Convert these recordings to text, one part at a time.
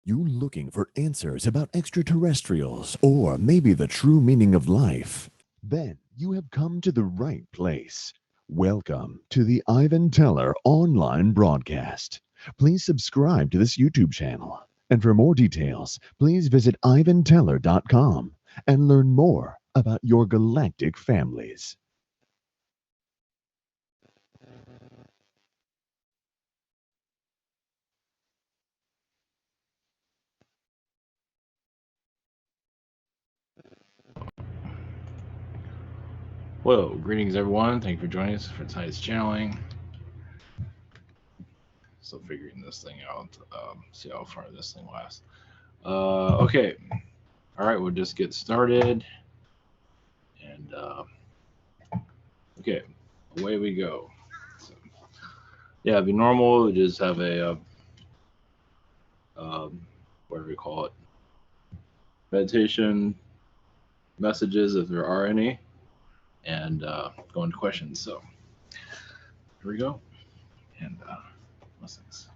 You looking for answers about extraterrestrials or maybe the true meaning of life? Then you have come to the right place. Welcome to the Ivan Teller online broadcast. Please subscribe to this YouTube channel. And for more details, please visit ivanteller.com and learn more about your galactic families. Whoa, greetings everyone. Thank you for joining us for tonight's channeling. Still figuring this thing out. See how far this thing lasts. Okay. All right, we'll just get started. And okay, away we go. So, yeah, it'd be normal. We just have a what do we call it? Meditation messages, if there are any, and go into questions. So here we go. And blessings.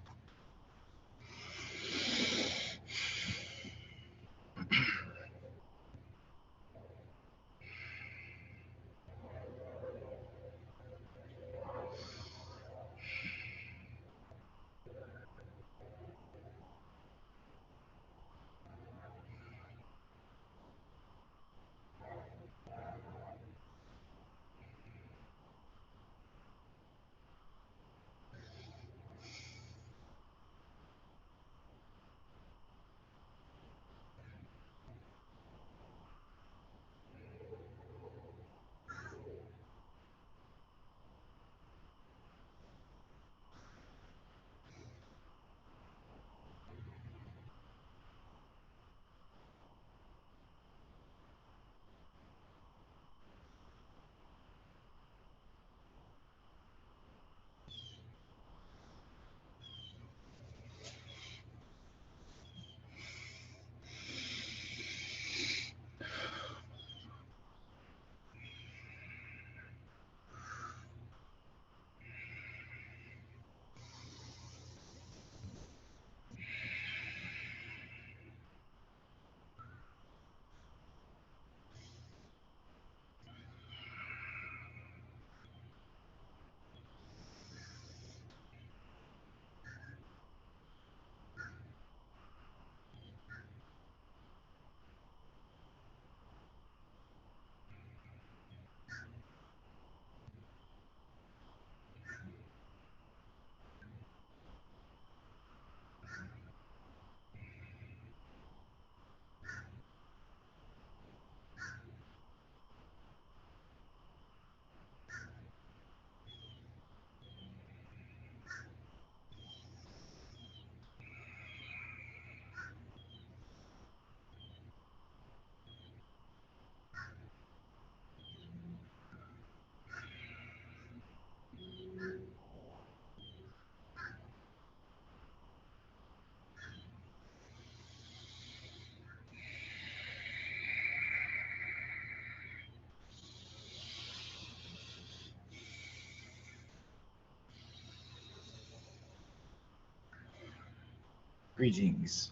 Greetings.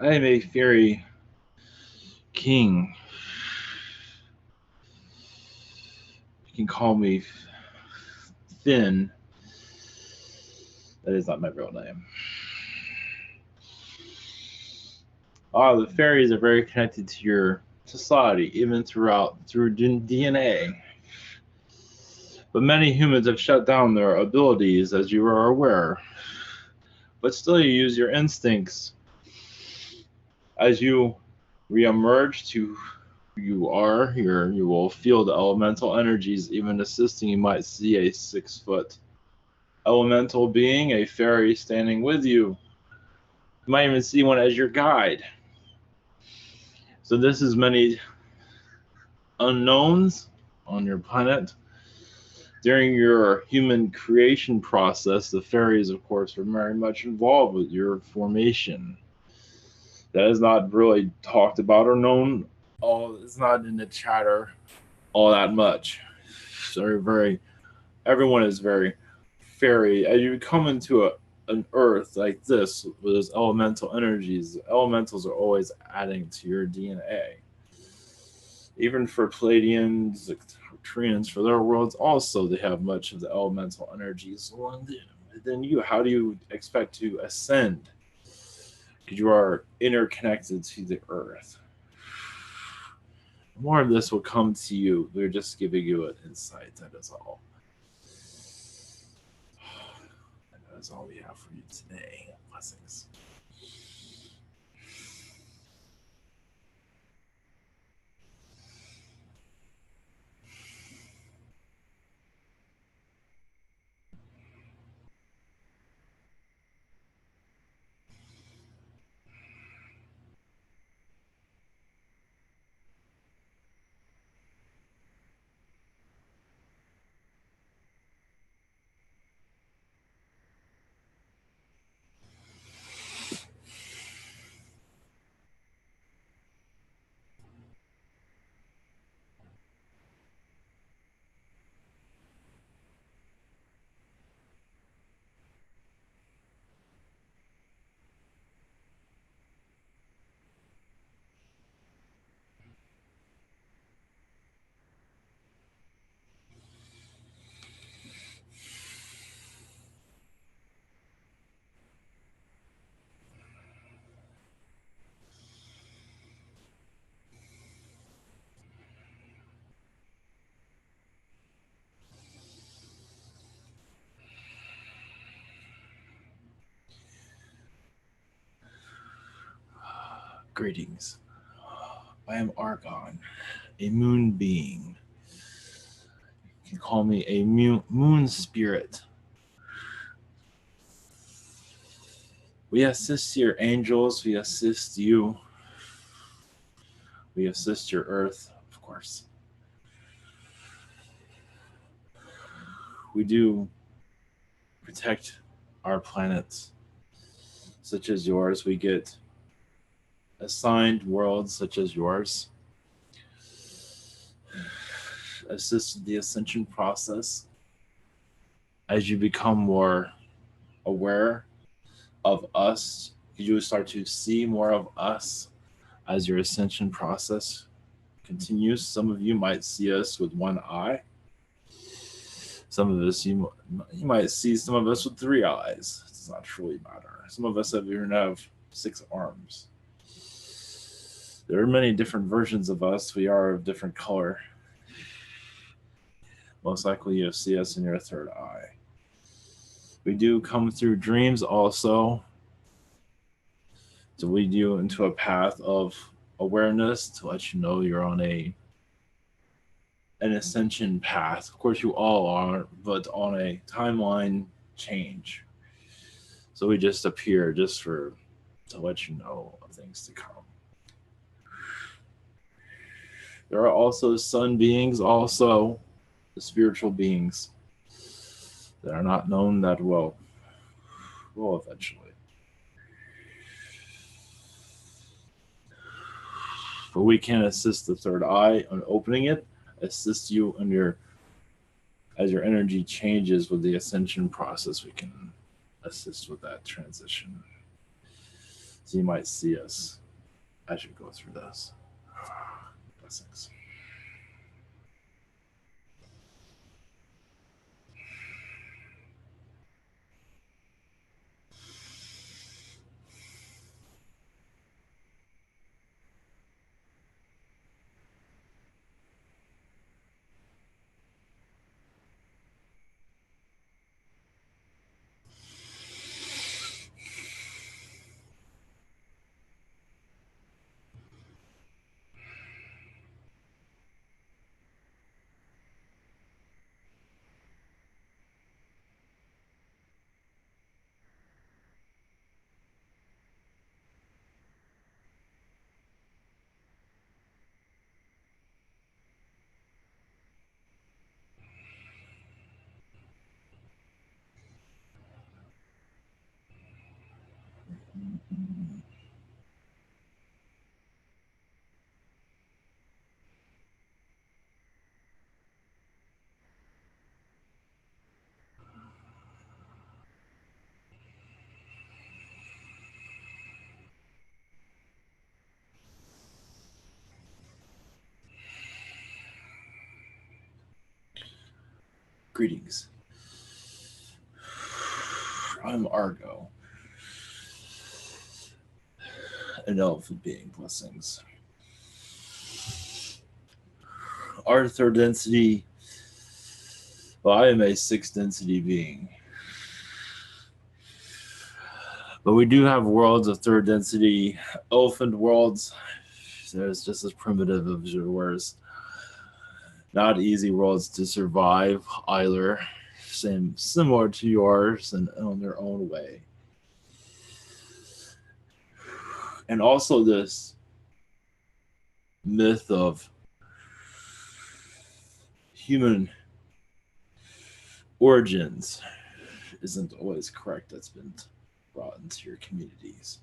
I am a fairy king. You can call me Finn. That is not my real name. The fairies are very connected to your society, even through DNA. But many humans have shut down their abilities, as you are aware. But still, you use your instincts as you reemerge to who you are. You will feel the elemental energies, even assisting. You might see a 6-foot elemental being, a fairy standing with you. You might even see one as your guide. So this is many unknowns on your planet. During your human creation process, the fairies, of course, were very much involved with your formation. That is not really talked about or known. Oh, it's not in the chatter all that much. So very, everyone is very fairy. As you come into an earth like this with those elemental energies, elementals are always adding to your DNA. Even for Palladians, Koreans, for their worlds, also they have much of the elemental energies along than you. How do you expect to ascend? Because you are interconnected to the earth. More of this will come to you. We're just giving you an insight. That is all. And that is all we have for you today. Blessings. Greetings. I am Argon, a moon being. You can call me a moon spirit. We assist your angels. We assist you. We assist your earth, of course. We do protect our planets, such as yours. We get assigned worlds, such as yours. Assist the ascension process as you become more aware of us. You start to see more of us as your ascension process continues. Some of you might see us with one eye. Some of us, you might see some of us with three eyes. It does not truly matter. Some of us even have 6 arms. There are many different versions of us. We are of different color. Most likely you'll see us in your third eye. We do come through dreams also to lead you into a path of awareness to let you know you're on an ascension path. Of course, you all are, but on a timeline change. So we just appear just to let you know of things to come. There are also sun beings, also the spiritual beings that are not known that well. Will eventually. But we can assist the third eye on opening it, assist you in as your energy changes with the ascension process. We can assist with that transition. So you might see us as you go through this. Blessings. Greetings. I'm Argo, an elephant being. Blessings. Our third density, well, I am a sixth density being. But we do have worlds of third density, elephant worlds. There's just as primitive as yours. Not easy worlds to survive either. Similar to yours and on their own way. And also this myth of human origins isn't always correct. That's been brought into your communities.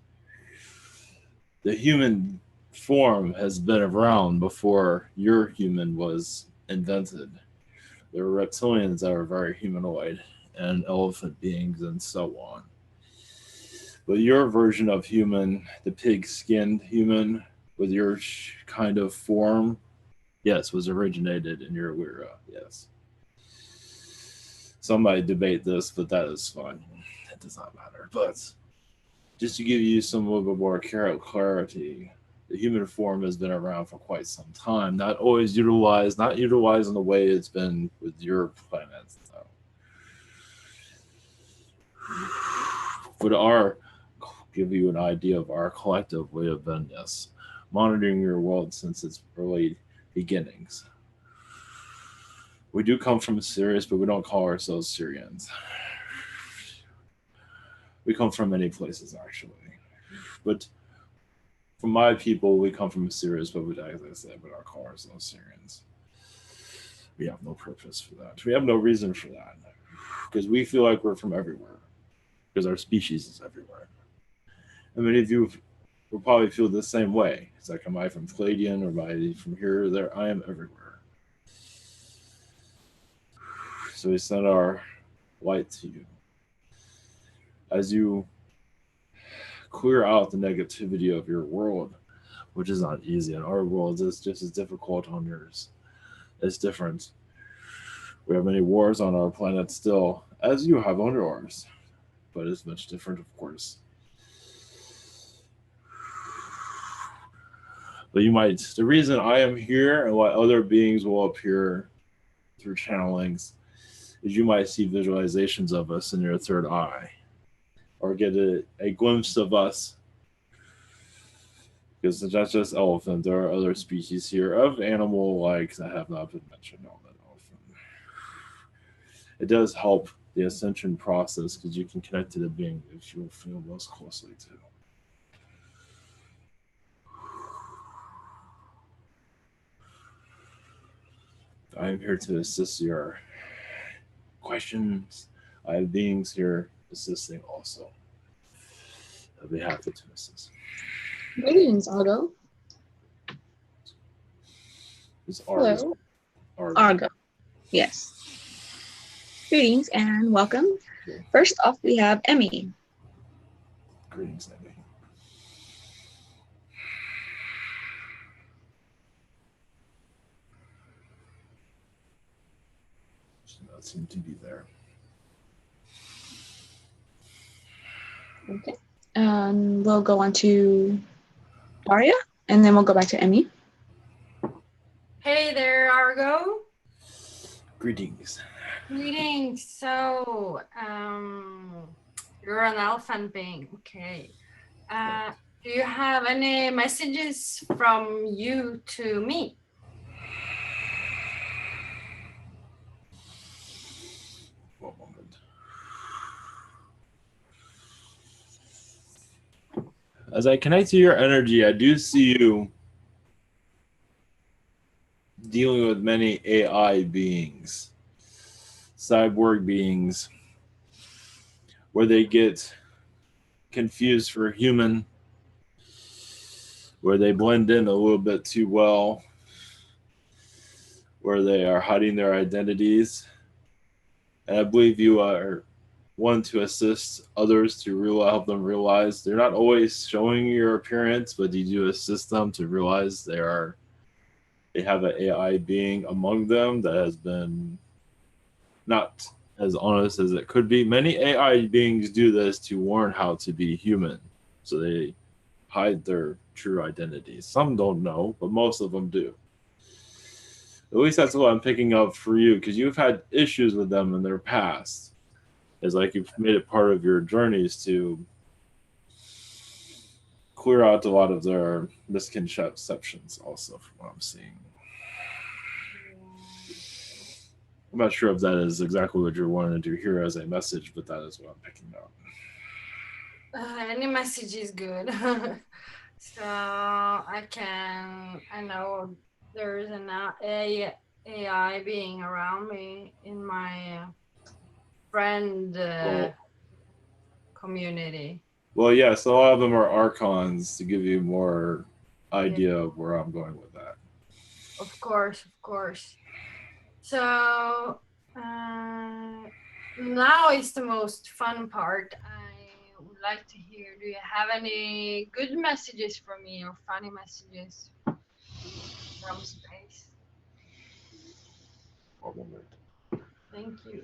The human form has been around before your human was invented. There were reptilians that were very humanoid and elephant beings and so on. But your version of human, the pig-skinned human with your kind of form, yes, was originated in your era, yes. Some might debate this, but that is fine. It does not matter. But just to give you some little bit more clarity, the human form has been around for quite some time, not always utilized, not utilized in the way it's been with your planet. So. But give you an idea of our collective way of been, yes, monitoring your world since its early beginnings. We do come from Sirius, but we don't call ourselves Syrians. We come from many places, actually. But from my people, we come from Sirius, but we, as I said, we don't call ourselves Syrians. We have no purpose for that. We have no reason for that. Because we feel like we're from everywhere. Because our species is everywhere. And many of you will probably feel the same way. It's like, am I from Palladian or am I from here or there? I am everywhere. So we send our light to you. As you clear out the negativity of your world, which is not easy, and our world is just as difficult on yours. It's different. We have many wars on our planet still, as you have on yours, but it's much different, of course. But the reason I am here and why other beings will appear through channelings is you might see visualizations of us in your third eye, or get a glimpse of us. Because it's not just elephant, there are other species here of animal-like that have not been mentioned on that elephant. It does help the ascension process because you can connect to the being that you feel most closely to. I am here to assist your questions. I have beings here assisting also. I'll be happy to assist. Greetings, Argo. It's Argo. Hello. Argo. Yes. Greetings and welcome. Okay. First off, we have Emmy. Greetings, Emmy. She does not seem to be there. Okay. We'll go on to Daria, and then we'll go back to Emmy. Hey there, Argo. Greetings. Greetings. So, you're an elephant being, okay. Do you have any messages from you to me? One moment. As I connect to your energy, I do see you dealing with many AI beings, cyborg beings, where they get confused for human, where they blend in a little bit too well, where they are hiding their identities. And I believe you are one to assist others to help them realize they're not always showing your appearance, but you do assist them to realize they have an AI being among them that has been not as honest as it could be. Many AI beings do this to learn how to be human, so they hide their true identities. Some don't know, but most of them do. At least that's what I'm picking up for you, because you've had issues with them in their past. It's like you've made it part of your journeys to clear out a lot of their misconceptions also, from what I'm seeing. I'm not sure if that is exactly what you're wanting to hear as a message, but that is what I'm picking up. Any message is good. So I know there's an AI being around me in my friend community. Well, yes, a lot of them are archons, to give you more idea of where I'm going with that. Of course. So now is the most fun part. I would like to hear, do you have any good messages for me or funny messages from space? One moment. Thank you.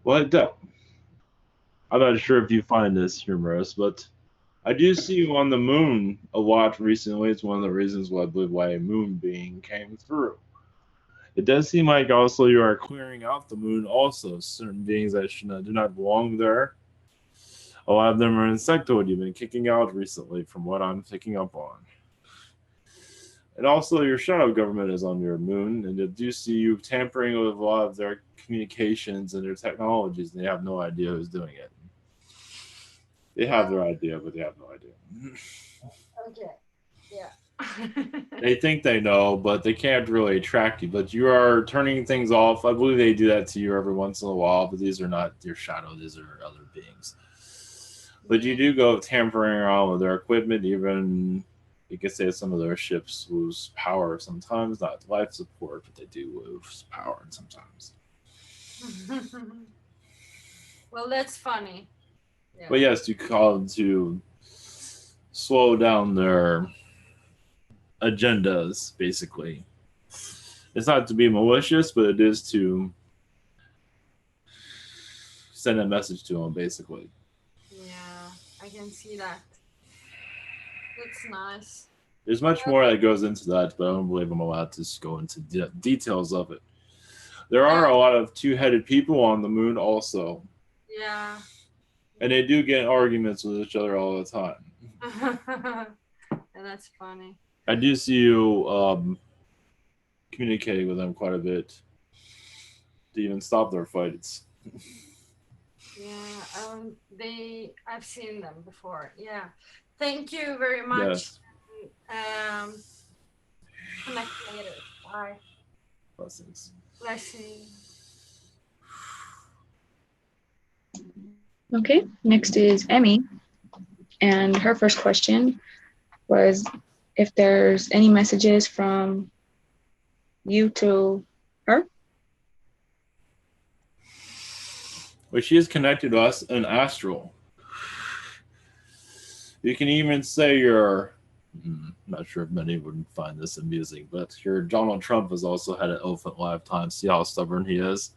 Well, I'm not sure if you find this humorous, but I do see you on the moon a lot recently. It's one of the reasons why I believe why a moon being came through. It does seem like also you are clearing out the moon also. Certain beings that do not belong there. A lot of them are insectoid. You've been kicking out recently from what I'm picking up on. And also your shadow government is on your moon, and they do see you tampering with a lot of their communications and their technologies, and they have no idea who's doing it. They have their idea, but they have no idea. Okay. Yeah. They think they know, but they can't really track you. But you are turning things off. I believe they do that to you every once in a while, but these are not your shadow. These are other beings. But you do go tampering around with their equipment. Even you could say some of their ships lose power sometimes, not life support, but they do lose power sometimes. Well, that's funny. Yeah. But yes, you call them to slow down their agendas, basically. It's not to be malicious, but it is to send a message to them, basically. Yeah, I can see that. That's nice. There's much more that goes into that, but I don't believe I'm allowed to go into details of it. There are a lot of two-headed people on the moon also. Yeah. And they do get in arguments with each other all the time. And that's funny. I do see you communicating with them quite a bit to even stop their fights. Yeah, I've seen them before. Yeah. Thank you very much. Yes. Connect later. Bye. Blessings. Okay, next is Emmy. And her first question was if there's any messages from you to her. Well, she is connected to us in astral. You can even say I'm not sure if many would find this amusing, but your Donald Trump has also had an elephant lifetime. See how stubborn he is?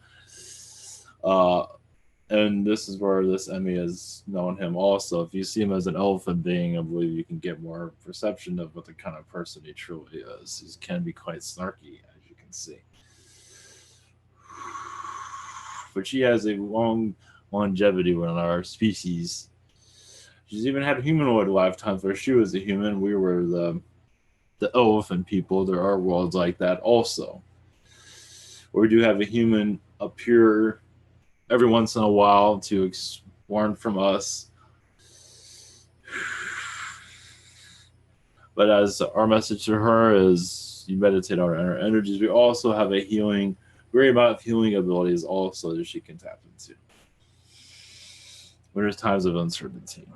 And this is where this Emmy has known him also. If you see him as an elephant being, I believe you can get more perception of what the kind of person he truly is. He can be quite snarky, as you can see. But she has a long longevity within our species. She's even had humanoid lifetimes where she was a human. We were the elephant people. There are worlds like that also, where we do have a human appear every once in a while to learn from us. But as our message to her is, you meditate on our energies. We also have a great amount of healing abilities also that she can tap into when there's times of uncertainty.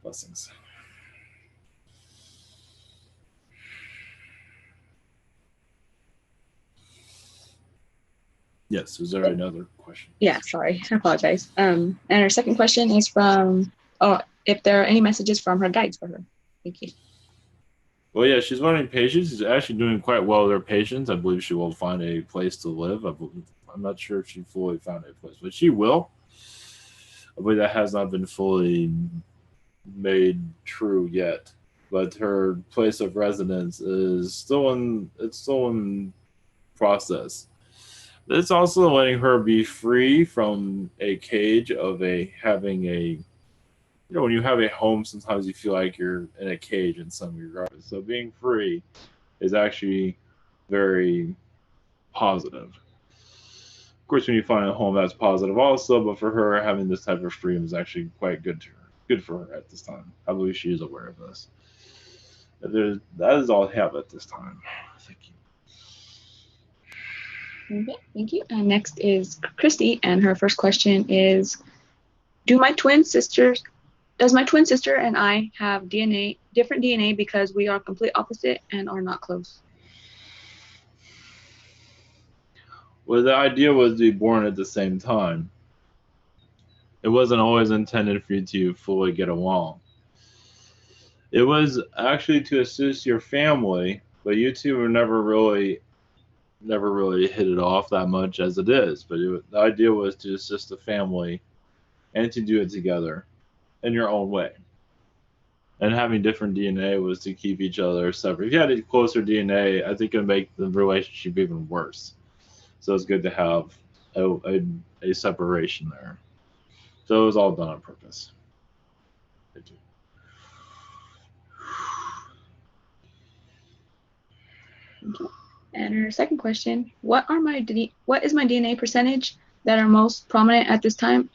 Blessings. Yes, was there another question? Yeah, sorry, I apologize. And our second question is from, if there are any messages from her guides for her. Thank you. Well, yeah, she's learning patience. She's actually doing quite well with her patience. I believe she will find a place to live. I'm not sure if she fully found a place, but she will. I believe that has not been fully made true yet. But her place of residence is still in process. It's also letting her be free from a cage of having a when you have a home, sometimes you feel like you're in a cage in some regards. So being free is actually very positive. Of course, when you find a home, that's positive also. But for her, having this type of freedom is actually quite good to her. Good for her at this time. I believe she is aware of this. That is all I have at this time. Thank you. Okay, thank you. And next is Christy, and her first question is, does my twin sister and I have different DNA because we are complete opposite and are not close? Well, the idea was to be born at the same time. It wasn't always intended for you to fully get along. It was actually to assist your family, but you two were never really hit it off that much as it is. But the idea was to assist the family and to do it together in your own way. And having different DNA was to keep each other separate. If you had a closer DNA, I think it would make the relationship even worse. So it's good to have a separation there. So it was all done on purpose. Okay. And her second question, what is my DNA percentage that are most prominent at this time?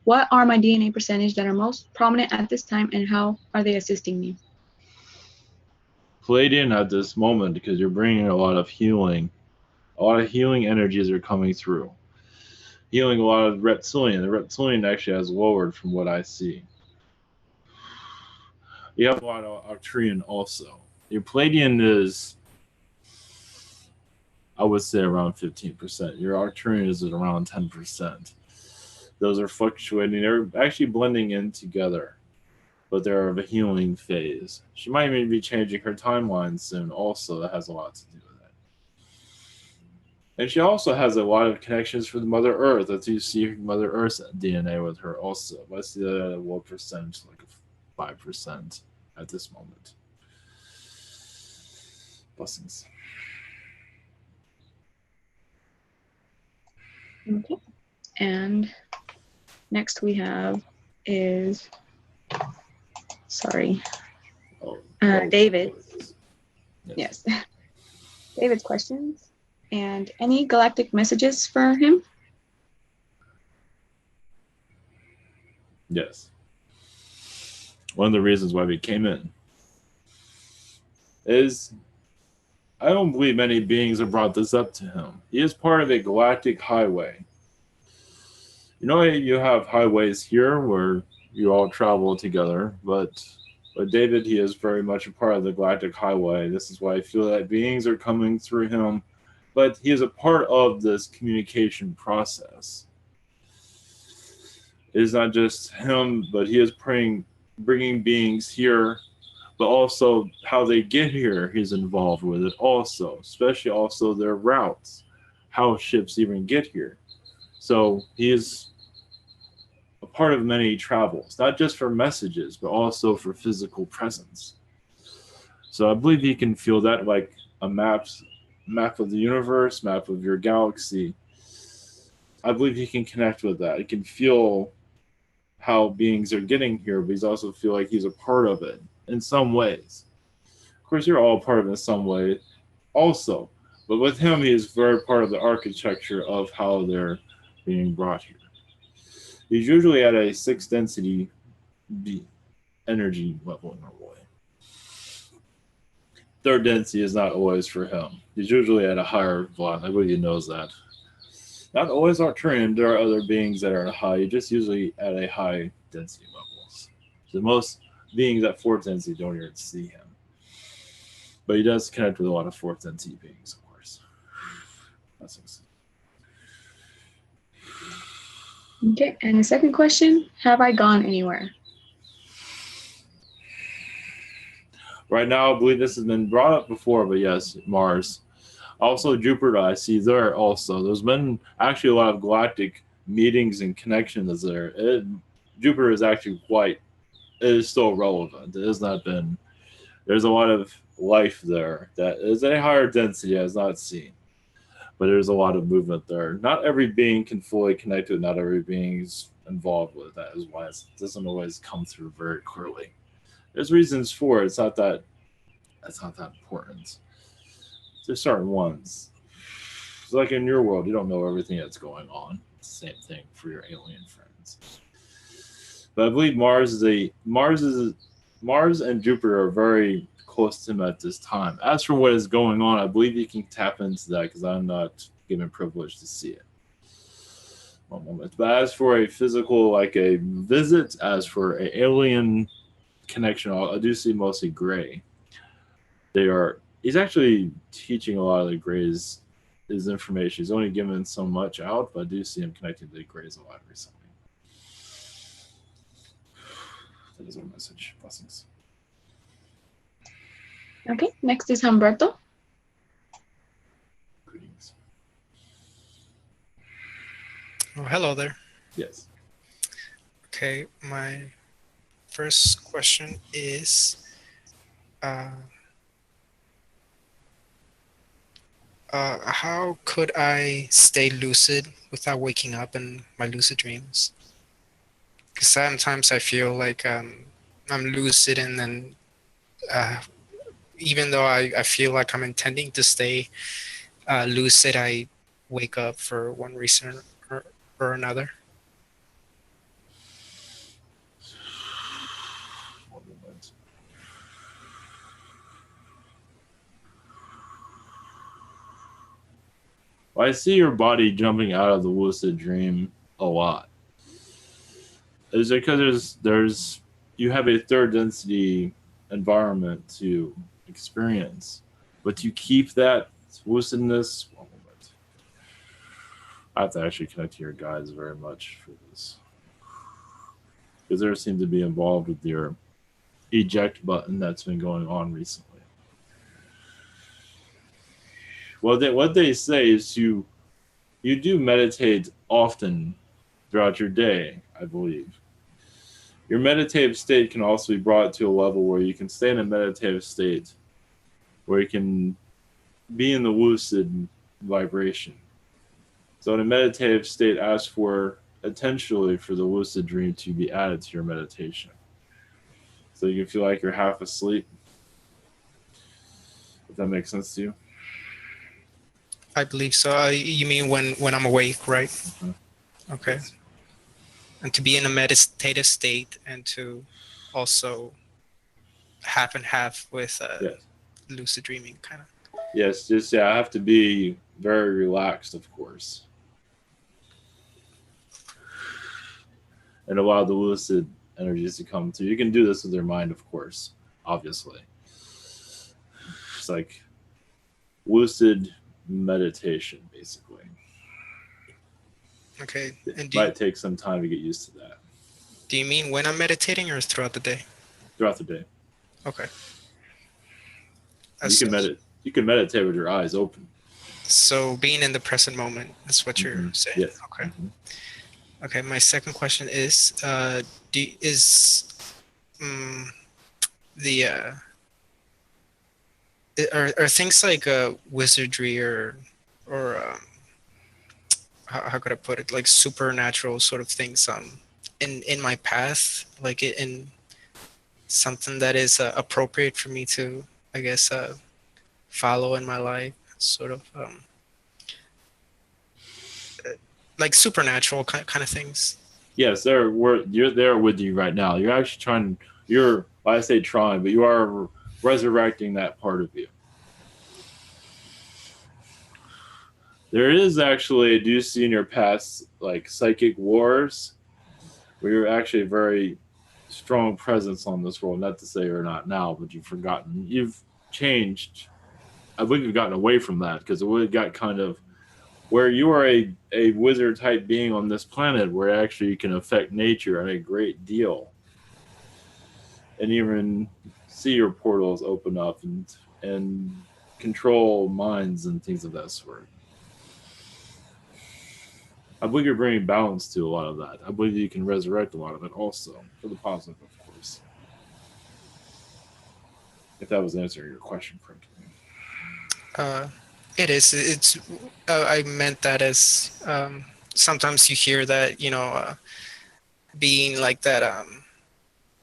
What are my DNA percentage that are most prominent at this time, and how are they assisting me? Palladian at this moment, because you're bringing a lot of healing energies are coming through. Healing a lot of reptilian. The reptilian actually has lowered from what I see. You have a lot of Arcturian also. Your Palladian is, I would say, around 15%. Your Arcturian is at around 10%. Those are fluctuating. They're actually blending in together, but they're of a healing phase. She might even be changing her timeline soon also. That has a lot to do with it. And she also has a lot of connections for the Mother Earth. That's you see Mother Earth's DNA with her also. But I see that at a low percentage, like 5% at this moment. Blessings. Okay. And next we have is, David. Yes. David's questions. And any galactic messages for him? Yes. One of the reasons why we came in is I don't believe many beings have brought this up to him. He is part of a galactic highway. You know, you have highways here where you all travel together, but David, he is very much a part of the galactic highway. This is why I feel that beings are coming through him, but he is a part of this communication process. It is not just him, but he is bringing beings here, but also how they get here, he's involved with it also, especially also their routes, how ships even get here. So he is a part of many travels, not just for messages, but also for physical presence. So I believe he can feel that like a map of the universe, map of your galaxy. I believe he can connect with that. He can feel how beings are getting here, but he's also feel like he's a part of it in some ways. Of course, you're all part of it in some way also. But with him, he is very part of the architecture of how they're being brought here. He's usually at a 6 density energy level normally. 3rd density is not always for him. He's usually at a higher velocity. Everybody knows that. Not always Arcturian. There are other beings that are at a high. You're just usually at a high density levels. So most beings at 4th density don't even see him. But he does connect with a lot of 4th density beings, of course. That's Okay, and the second question, have I gone anywhere? Right now, I believe this has been brought up before, but yes, Mars. Also, Jupiter, I see there also. There's been actually a lot of galactic meetings and connections there. Jupiter is actually it is still relevant. It has not been, there's a lot of life there that is a higher density as not seen. But there's a lot of movement there. Not every being can fully connect to it. Not every being is involved with it. That is why it doesn't always come through very clearly. There's reasons for it. It's not that important. There's certain ones. It's like in your world, you don't know everything that's going on. Same thing for your alien friends. But I believe Mars and Jupiter are very close to him at this time. As for what is going on, I believe you can tap into that because I'm not given privilege to see it. One moment. But as for a physical, like a visit, as for an alien connection, I do see mostly gray. He's actually teaching a lot of the grays his information. He's only given so much out, but I do see him connecting to the grays a lot recently. That is our message. Blessings. Okay, next is Humberto. Greetings. Oh, hello there. Yes. Okay, my first question is, how could I stay lucid without waking up in my lucid dreams? Because sometimes I feel like I'm lucid, and then even though I feel like I'm intending to stay lucid, I wake up for one reason or another. One moment. Well, I see your body jumping out of the lucid dream a lot. Is it because you have a third density environment to experience, but you keep that lucidness? One moment. I have to actually connect to your guides very much for this, because they seem to be involved with your eject button that's been going on recently. Well, what they say is you do meditate often throughout your day, I believe. Your meditative state can also be brought to a level where you can stay in a meditative state, where you can be in the lucid vibration. So in a meditative state, ask for intentionally for the lucid dream to be added to your meditation. So you can feel like you're half asleep. If that makes sense to you. I believe so. You mean when I'm awake, right? Mm-hmm. Okay. Yes. And to be in a meditative state, and to also half and half with Yes. lucid dreaming, kind of. Yes, I have to be very relaxed, of course, and allow the lucid energies to come through. You can do this with your mind, of course, obviously. It's like lucid meditation, basically. Okay. And It might take some time to get used to that. do you mean when I'm meditating or throughout the day? Throughout the day. Okay. You can meditate with your eyes open. So being in the present moment, that's what you're saying. Yes. Okay. Mm-hmm. Okay. My second question is, are things like wizardry or how could I put it, like supernatural sort of things in my path, like in something that is appropriate for me to, I guess, follow in my life, sort of like supernatural kind of things? Yes, you're there with you right now. You're actually trying. I say trying, but you are resurrecting that part of you. There is actually, I do see in your past, like psychic wars, where you're actually a very strong presence on this world. Not to say you're not now, but you've changed. I believe you've gotten away from that, because it would have got kind of where you are a wizard type being on this planet, where actually you can affect nature at a great deal. And even see your portals open up and control minds and things of that sort. I believe you're bringing balance to a lot of that. I believe you can resurrect a lot of it also, for the positive, of course. If that was answering your question correctly. It is. It's. I meant that as sometimes you hear that, being like that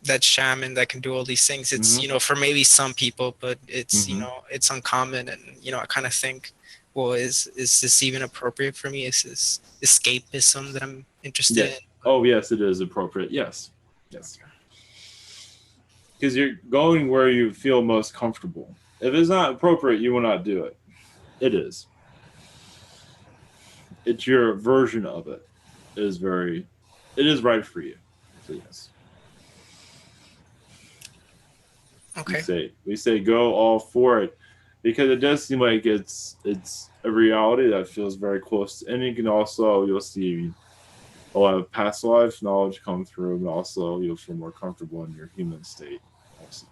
that shaman that can do all these things. It's for maybe some people, but it's it's uncommon, and I kind of think, well, is this even appropriate for me? Is this escapism that I'm interested in? Oh yes, it is appropriate. Yes. Because you're going where you feel most comfortable. If it's not appropriate, you will not do it. It is. It's your version of it. It is right for you. So yes. Okay. We say go all for it, because it does seem like it's a reality that feels very close. And you can also, you'll see a lot of past life knowledge come through, and also you'll feel more comfortable in your human state also.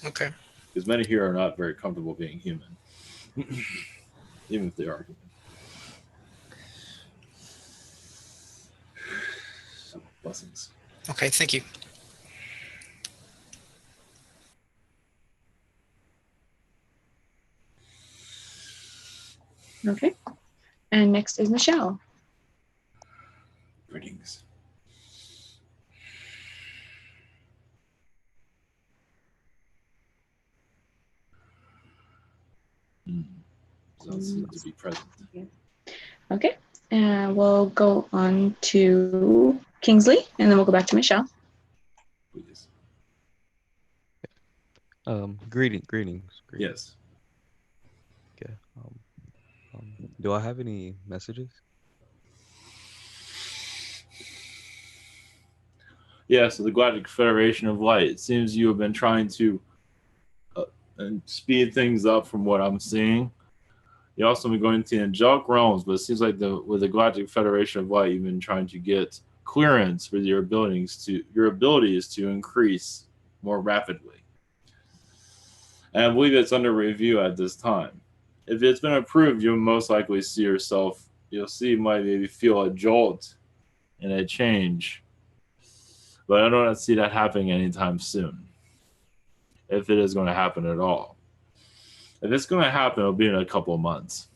Okay. Because many here are not very comfortable being human. Even if they are human. So, blessings. Okay, thank you. Okay. And next is Michelle. Greetings. Does seem to be present. Okay. And we'll go on to Kingsley, and then we'll go back to Michelle. Please. Greetings. Yes. Okay. Do I have any messages? Yeah, so the Galactic Federation of Light. It seems you have been trying to speed things up from what I'm seeing. You also been going to the angelic realms, but it seems like with the Galactic Federation of Light, you've been trying to get clearance for your abilities to increase more rapidly. And I believe it's under review at this time. If it's been approved, you'll most likely see yourself. You'll see, you might maybe feel a jolt and a change, but I don't see that happening anytime soon. If it is going to happen at all. If it's going to happen, it'll be in a couple of months.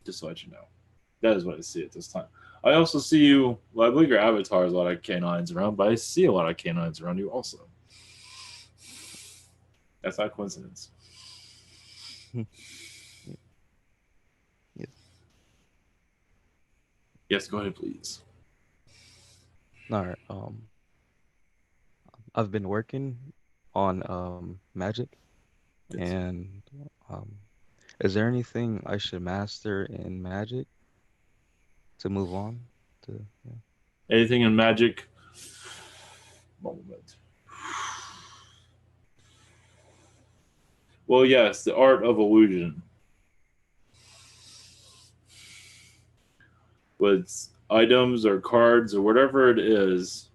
Just to let you know. That is what I see at this time. I also see you, well, I believe your avatar has a lot of canines around, but I see a lot of canines around you also. That's not coincidence. Yes. Yes, go ahead, please. All right. I've been working on magic, Yes. and is there anything I should master in magic to move on to? Yeah. Anything in magic? Moment. Well, yes, the art of illusion. With items or cards or whatever it is,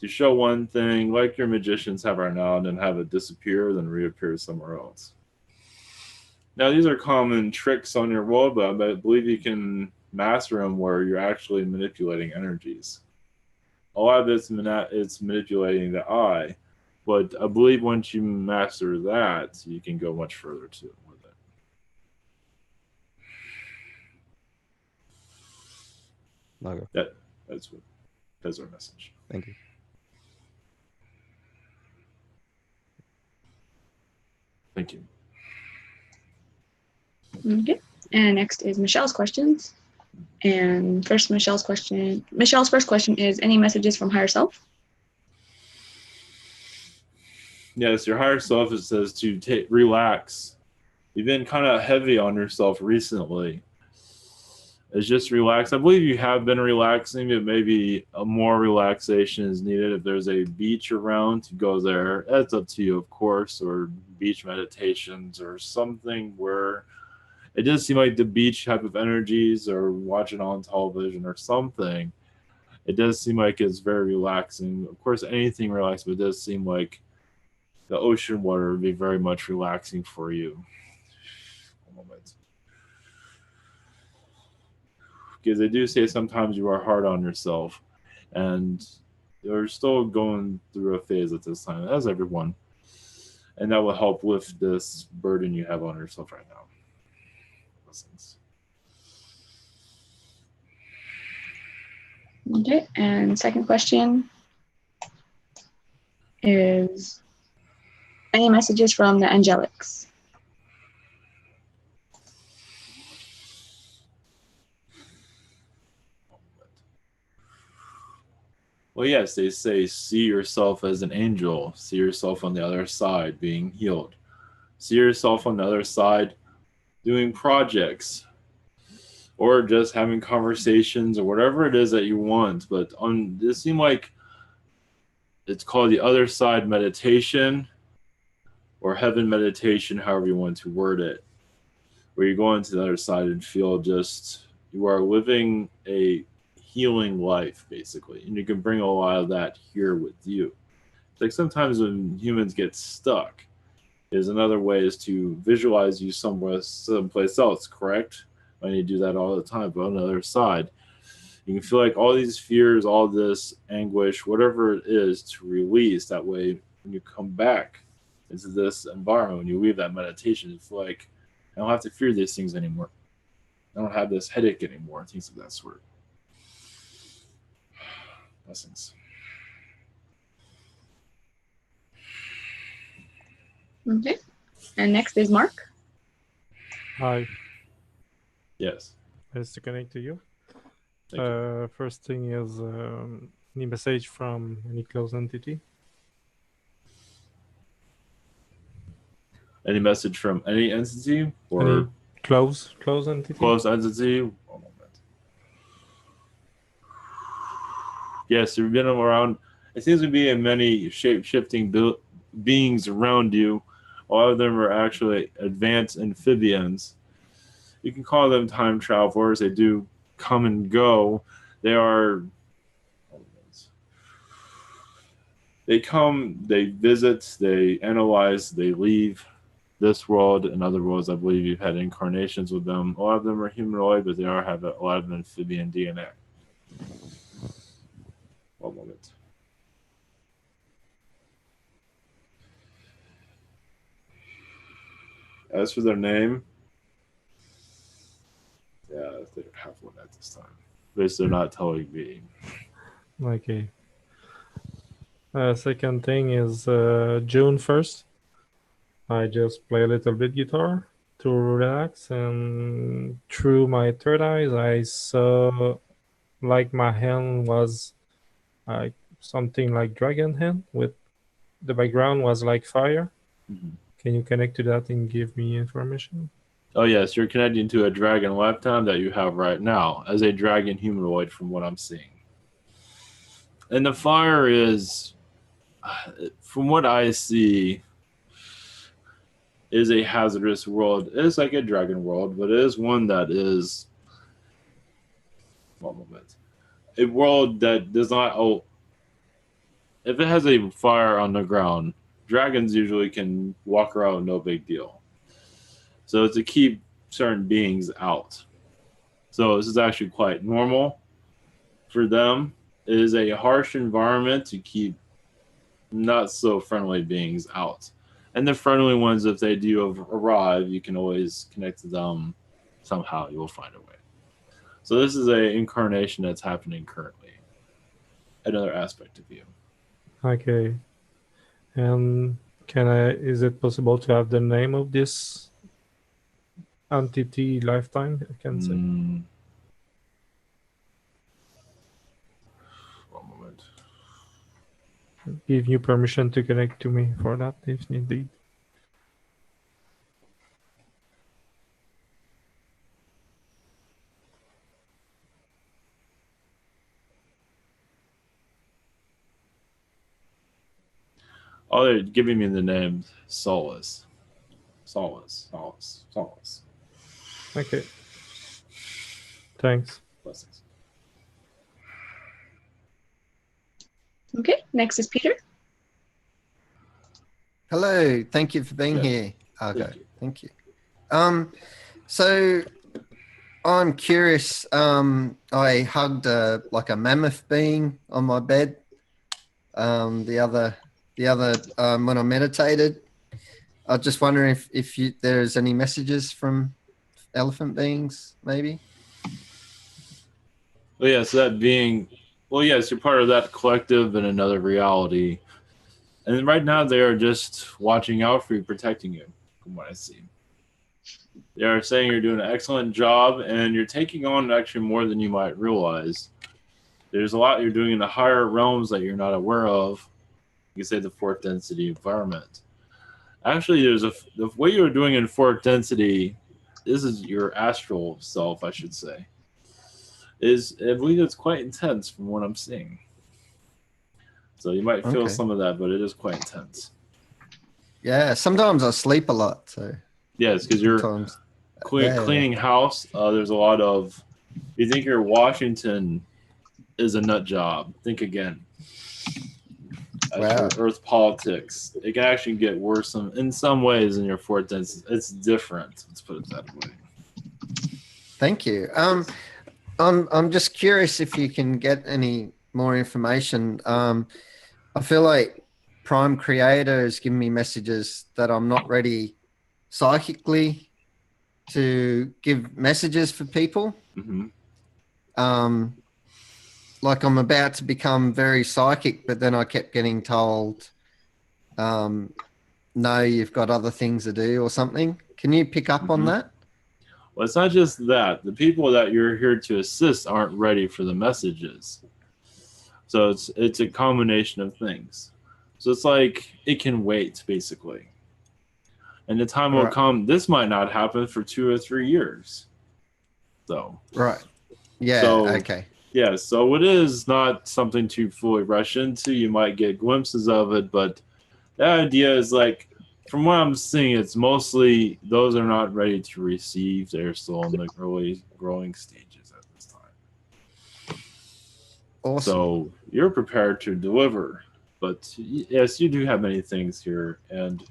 to show one thing, like your magicians have right now, and then have it disappear, then reappear somewhere else. Now, these are common tricks on your world, but I believe you can master them where you're actually manipulating energies. A lot of it's manipulating the eye, but I believe once you master that, you can go much further too with it. Okay. That's our message. Thank you. Thank you. Okay. And next is Michelle's questions. And Michelle's first question is, any messages from higher self? Yes, your higher self, it says to relax. You've been kind of heavy on yourself recently. It's just relax. I believe you have been relaxing, but maybe a more relaxation is needed. If there's a beach around, to go there. That's up to you, of course, or beach meditations or something where it does seem like the beach type of energies, or watching on television or something. it does seem like it's very relaxing. Of course, anything relaxing, but it does seem like the ocean water would be very much relaxing for you. One moment. Because they do say sometimes you are hard on yourself, and you're still going through a phase at this time, as everyone. And that will help lift this burden you have on yourself right now. Blessings. Okay, and second question is any messages from the angelics? Well, yes, they say see yourself as an angel, see yourself on the other side being healed, see yourself on the other side doing projects or just having conversations or whatever it is that you want. But on this seems like it's called the other side meditation or heaven meditation, however you want to word it, where you go into the other side and feel just you are living a healing life, basically. And you can bring a lot of that here with you. It's like sometimes when humans get stuck, is another way is to visualize you someplace else, correct? And you do that all the time, but on the other side, you can feel like all these fears, all this anguish, whatever it is, to release. That way, when you come back into this environment, when you leave that meditation, you feel like I don't have to fear these things anymore. I don't have this headache anymore, things of that sort. Blessings. Okay, and next is Mark. Hi, Yes. nice to connect to you. Thank you. First thing is any message from any close entity? Any message from any entity or Any close entity? close entity? One moment. Yes, you've been around. It seems to be in many shape-shifting beings around you. A lot of them are actually advanced amphibians. You can call them time travelers. They do come and go. They are. They come, they visit, they analyze, they leave this world and other worlds. I believe you've had incarnations with them. A lot of them are humanoid, but they have a lot of amphibian DNA. One moment. As for their name, yeah, they don't have one at this time. At least they're not telling me. Okay. Second thing is June 1st. I just play a little bit guitar to relax, and through my third eyes, I saw like my hand was like something like dragon hand with the background was like fire. Mm-hmm. Can you connect to that and give me information? Oh, yes, you're connecting to a dragon lifetime that you have right now as a dragon humanoid from what I'm seeing. And the fire is, from what I see, is a hazardous world. It is like a dragon world, but it is one that is, one moment, a world that does not, if it has a fire on the ground, dragons usually can walk around no big deal. So to keep certain beings out. So this is actually quite normal for them. It is a harsh environment to keep not so friendly beings out. And the friendly ones, if they do arrive, you can always connect to them somehow. You will find a way. So this is a incarnation that's happening currently. Another aspect of you. Okay. And is it possible to have the name of this entity lifetime, I can say? One moment. Give you permission to connect to me for that if needed. Oh, they're giving me the name Solace. Solace. Okay. Thanks. Blessings. Okay, next is Peter. Hello, thank you for being Yes. here, Argo. Thank you. Thank you. So I'm curious. I hugged like a mammoth being on my bed. The other when I meditated. I was just wondering if there's any messages from elephant beings, maybe. Well, yeah, so that being, well, yes, you're part of that collective in another reality. And right now they are just watching out for you, protecting you, from what I see. They are saying you're doing an excellent job and you're taking on actually more than you might realize. There's a lot you're doing in the higher realms that you're not aware of. You can say the fourth density environment. Actually, the way you're doing in fourth density, this is your astral self, I should say, I believe it's quite intense from what I'm seeing. So you might feel Okay. some of that, but it is quite intense. Yeah, sometimes I sleep a lot, so Yes, because you're sometimes cleaning house. There's a lot of. You think your Washington is a nut job? Think again. As Wow. for Earth politics, it can actually get worse in some ways in your fourth density. It's different. Let's put it that way. Thank you. I'm just curious if you can get any more information. I feel like Prime Creator has given me messages that I'm not ready psychically to give messages for people. Mm-hmm. Like I'm about to become very psychic, but then I kept getting told, no, you've got other things to do or something. Can you pick up on that? Well, it's not just that. The people that you're here to assist aren't ready for the messages. So it's a combination of things. So it's like it can wait, basically. And the time will come. This might not happen for 2 or 3 years. So. Right. Yeah. So, okay. Yeah. So it is not something to fully rush into. You might get glimpses of it, but the idea is like, from what I'm seeing, it's mostly those are not ready to receive. They're still in the early growing stages at this time. Awesome. So you're prepared to deliver. But yes, you do have many things here, and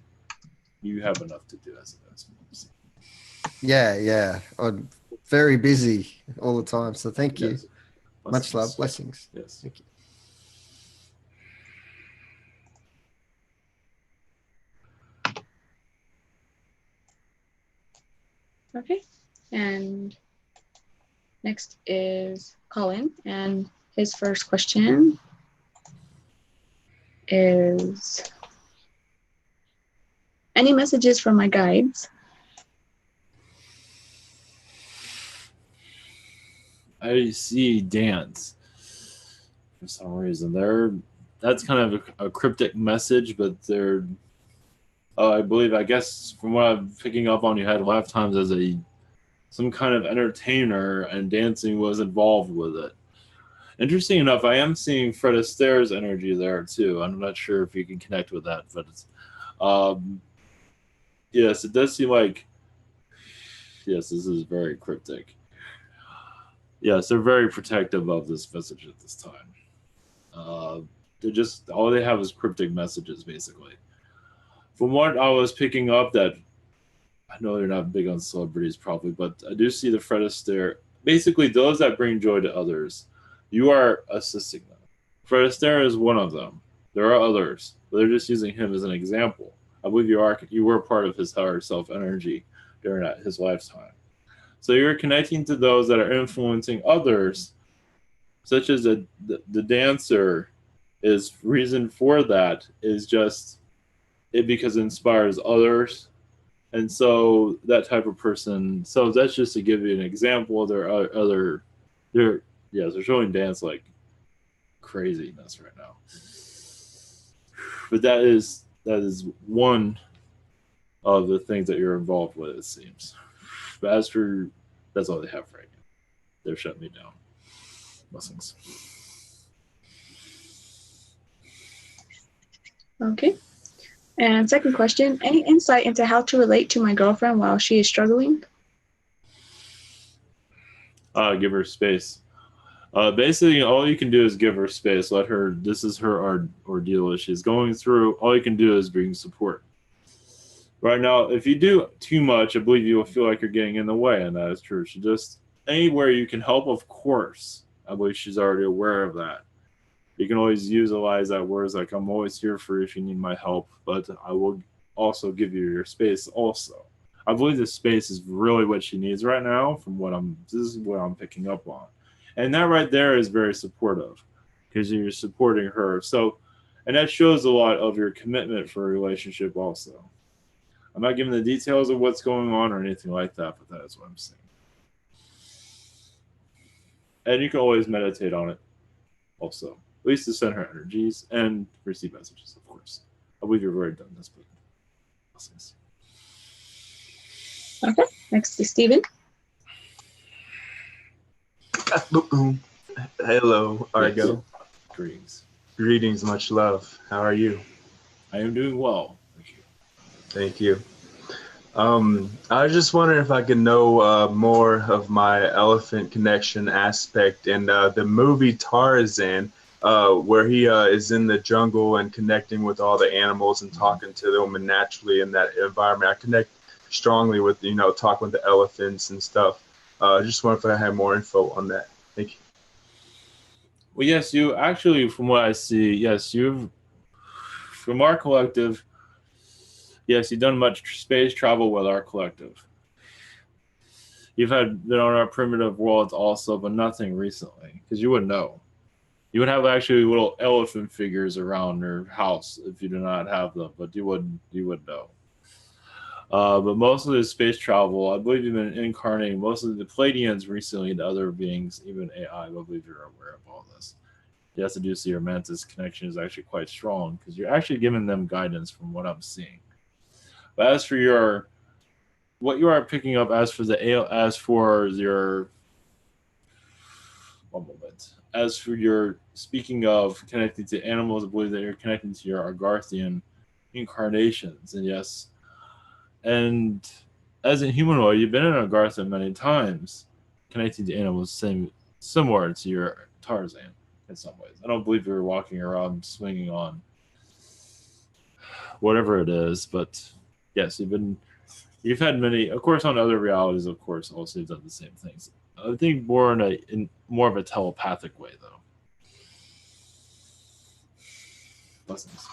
you have enough to do as it is. Yeah. I'm very busy all the time. So thank you. Yes. Much love. Blessings. Yes. Thank you. Okay, and next is Colin, and his first question is, any messages from my guides? I see dance for some reason. That's kind of a cryptic message, but they're I guess from what I'm picking up on, you had lifetimes as some kind of entertainer, and dancing was involved with it. Interesting enough, I am seeing Fred Astaire's energy there too. I'm not sure if you can connect with that, but it's yes, it does seem like yes, this is very cryptic. Yes, they're very protective of this message at this time. They're just all they have is cryptic messages, basically. From what I was picking up, that I know they're not big on celebrities, probably, but I do see the Fred Astaire. Basically, those that bring joy to others, you are assisting them. Fred Astaire is one of them. There are others, but they're just using him as an example. I believe you were part of his higher self energy during his lifetime. So you're connecting to those that are influencing others, such as the dancer. Is reason for that is just it because it inspires others, and so that type of person. So that's just to give you an example. There are they're showing dance like craziness right now, but that is one of the things that you're involved with, it seems. But as for that's all they have right now. They're shutting me down. Blessings. Okay. And second question, any insight into how to relate to my girlfriend while she is struggling? Give her space. Basically, all you can do is give her space. Let her. This is her ordeal that she's going through. All you can do is bring support. Right now, if you do too much, I believe you will feel like you're getting in the way, and that is true. She just anywhere you can help, of course. I believe she's already aware of that. You can always utilize that words like "I'm always here for you if you need my help," but I will also give you your space. Also, I believe this space is really what she needs right now. From what this is what I'm picking up on, and that right there is very supportive because you're supporting her. So, and that shows a lot of your commitment for a relationship. Also, I'm not giving the details of what's going on or anything like that, but that is what I'm saying. And you can always meditate on it. Also, at least to send her energies and receive messages, of course. I believe you've already done this, but blessings. Okay, next is Stephen. Hello, Argo. Greetings. Greetings, much love. How are you? I am doing well. Thank you. Thank you. I was just wondering if I could know more of my elephant connection aspect in the movie Tarzan, where he is in the jungle and connecting with all the animals and talking to them, and naturally in that environment, I connect strongly with, talking with the elephants and stuff. Just wondering if I had more info on that. Thank you. Well, yes, you actually, from what I see, yes, from our collective, yes, you've done much space travel with our collective. You've been on our primitive worlds also, but nothing recently, because you wouldn't know. You would have actually little elephant figures around your house if you do not have them, but you would know. But most of the space travel, I believe you've been incarnating most of the Pleiadians recently into other beings, even AI. I believe you're aware of all this. Yes, I do see your mantis connection is actually quite strong because you're actually giving them guidance from what I'm seeing. But as for what you are picking up, as for your speaking of connecting to animals, I believe that you're connecting to your Argarthian incarnations, and yes, and as a humanoid, you've been in Agartha many times, connecting to animals, similar to your Tarzan in some ways. I don't believe you're walking around swinging on whatever it is, but yes, you've had many, of course, on other realities, of course, also you've done the same things. I think more in more of a telepathic way, though. Blessings.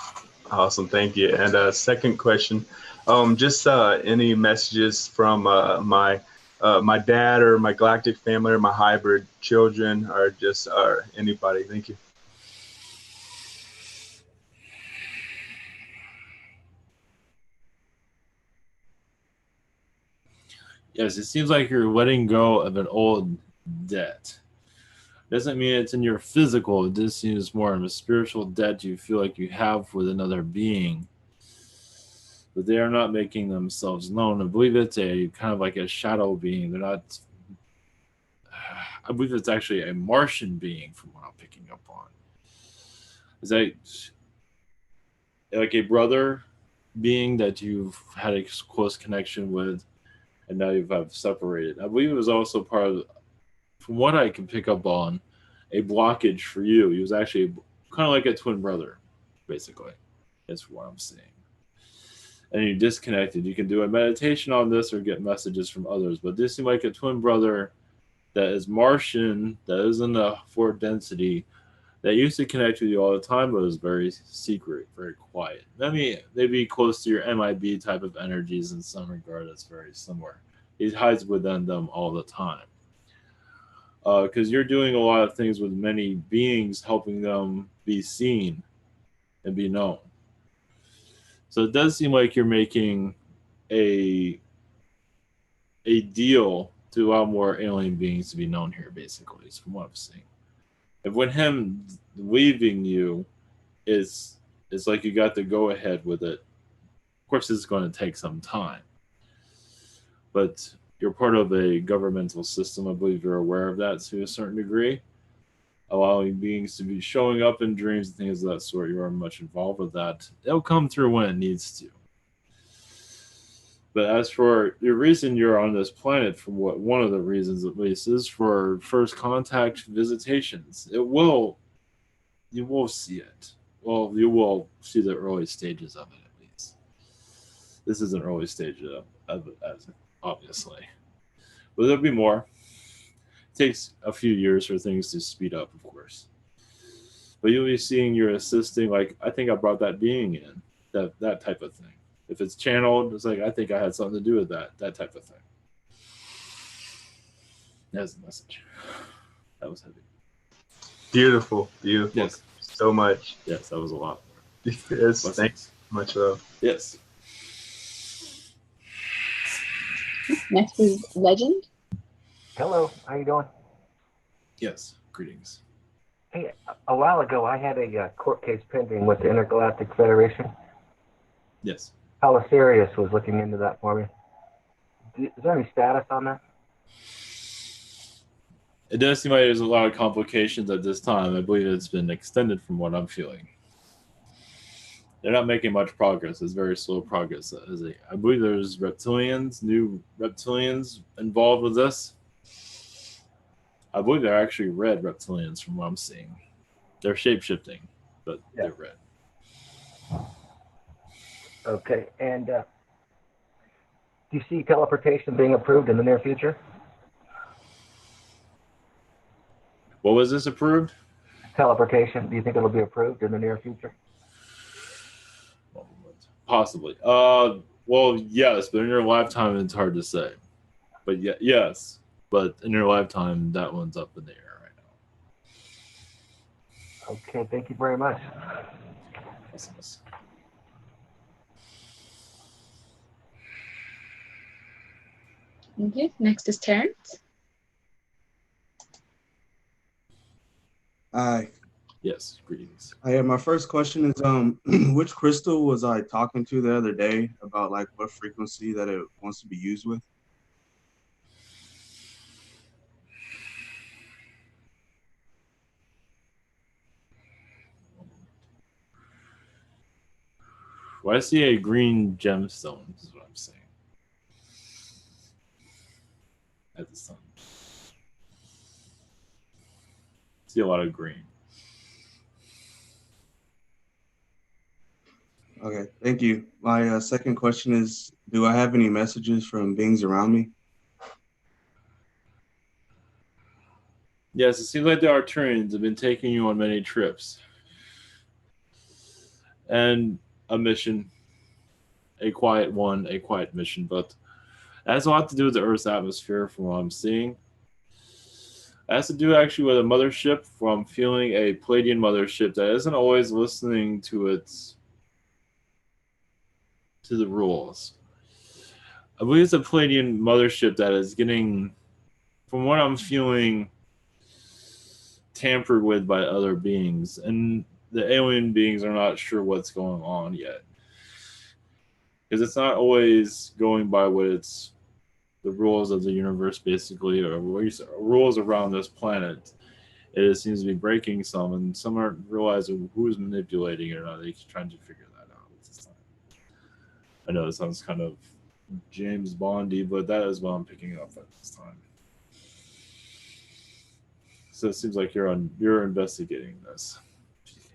Awesome, thank you. And second question, just any messages from my dad or my galactic family or my hybrid children or anybody. Thank you. Yes, it seems like you're letting go of an old debt. Doesn't mean it's in your physical. It just seems more of a spiritual debt you feel like you have with another being. But they are not making themselves known. I believe it's a kind of like a shadow being. They're not. I believe it's actually a Martian being, from what I'm picking up on. Is that like a brother being that you've had a close connection with, and now you've separated? I believe it was also part of, from what I can pick up on, a blockage for you. He was actually kind of like a twin brother, basically. That's what I'm seeing. And you disconnected. You can do a meditation on this or get messages from others. But this seems like a twin brother that is Martian, that is in the fourth density, that used to connect with you all the time, but was very secret, very quiet. They'd be close to your MIB type of energies in some regard. That's very similar. He hides within them all the time. Because you're doing a lot of things with many beings, helping them be seen and be known. So it does seem like you're making a deal to allow more alien beings to be known here, basically, is from what I'm seeing. And when him leaving you, it's like you got the go ahead with it. Of course, it's going to take some time, but you're part of a governmental system. I believe you're aware of that to a certain degree, allowing beings to be showing up in dreams and things of that sort. You are much involved with that. It'll come through when it needs to. But as for the reason you're on this planet, for what one of the reasons at least, is for first contact visitations. You will see it. Well, you will see the early stages of it at least. This is an early stage of it, obviously. But there'll be more. It takes a few years for things to speed up, of course. But you'll be seeing your assisting, like, I think I brought that being in, that type of thing. If it's channeled, it's like, I think I had something to do with that type of thing. That's the message. That was heavy. Beautiful, beautiful. Yes. So much. Yes, that was a lot. Yes, thanks. Much love. Yes. Next is Legend. Hello, how you doing? Yes. Greetings. Hey, a while ago I had a court case pending with the Intergalactic Federation. Yes. Sirius was looking into that for me. Is there any status on that? It does seem like there's a lot of complications at this time. I believe it's been extended from what I'm feeling. They're not making much progress. It's very slow progress. I believe there's new reptilians involved with this. I believe they're actually red reptilians from what I'm seeing. They're shape-shifting, but they're red. Okay, and do you see teleportation being approved in the near future? What was this approved? Teleportation. Do you think it'll be approved in the near future? Possibly. Well, yes, but in your lifetime, it's hard to say. But yes, but in your lifetime, that one's up in the air right now. Okay, thank you very much. Okay, next is Terrence. Hi. Yes, greetings. My first question is which crystal was I talking to the other day about, like, what frequency that it wants to be used with? Well, I see a green gemstone, is what I'm saying. At the sun. See a lot of green. Okay, thank you. My second question is, do I have any messages from beings around me? Yes, it seems like the Arturians have been taking you on many trips. And a mission. A quiet mission, but it has a lot to do with the Earth's atmosphere from what I'm seeing. It has to do actually with a mothership, from feeling a Palladian mothership that isn't always listening to the rules. I believe it's a Palladian mothership that is getting, from what I'm feeling, tampered with by other beings, and the alien beings are not sure what's going on yet. Because it's not always going by what it's the rules of the universe, basically, or rules around this planet. It seems to be breaking some, and some aren't realizing who's manipulating it or not. They're trying to figure that out at this time. I know it sounds kind of James Bondy, but that is what I'm picking up at this time. So it seems like you're investigating this.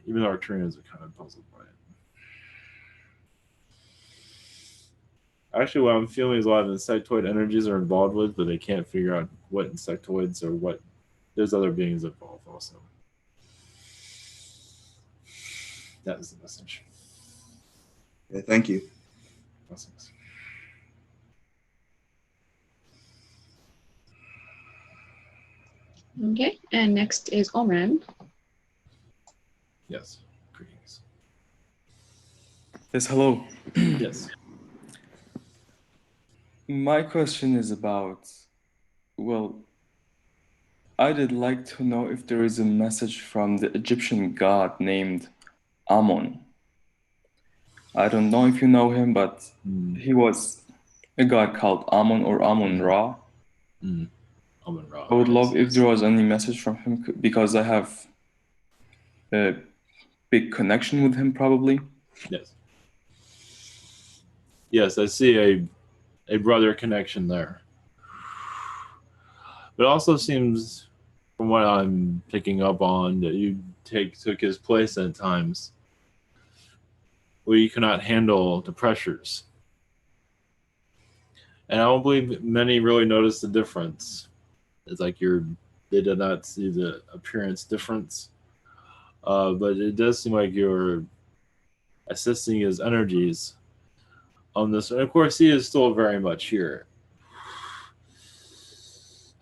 Even our trainers are kind of puzzled by it. Actually, what I'm feeling is a lot of insectoid energies are involved with, but they can't figure out what insectoids or what. There's other beings involved also. That is the message. Yeah, thank you. Blessings. Okay, and next is Omran. Yes. Greetings. Yes, hello. Yes. My question is about, well, I'd like to know if there is a message from the Egyptian god named Ammon. I don't know if you know him, but he was a god called Ammon or Ammon-Ra. Ammon-Ra. I would love if there was any message from him, because I have a big connection with him, probably. Yes. Yes, I see a brother connection there. But it also seems, from what I'm picking up on, that you took his place at times where you cannot handle the pressures. And I don't believe many really noticed the difference. It's like they did not see the appearance difference. But it does seem like you're assisting his energies on this. And of course, he is still very much here,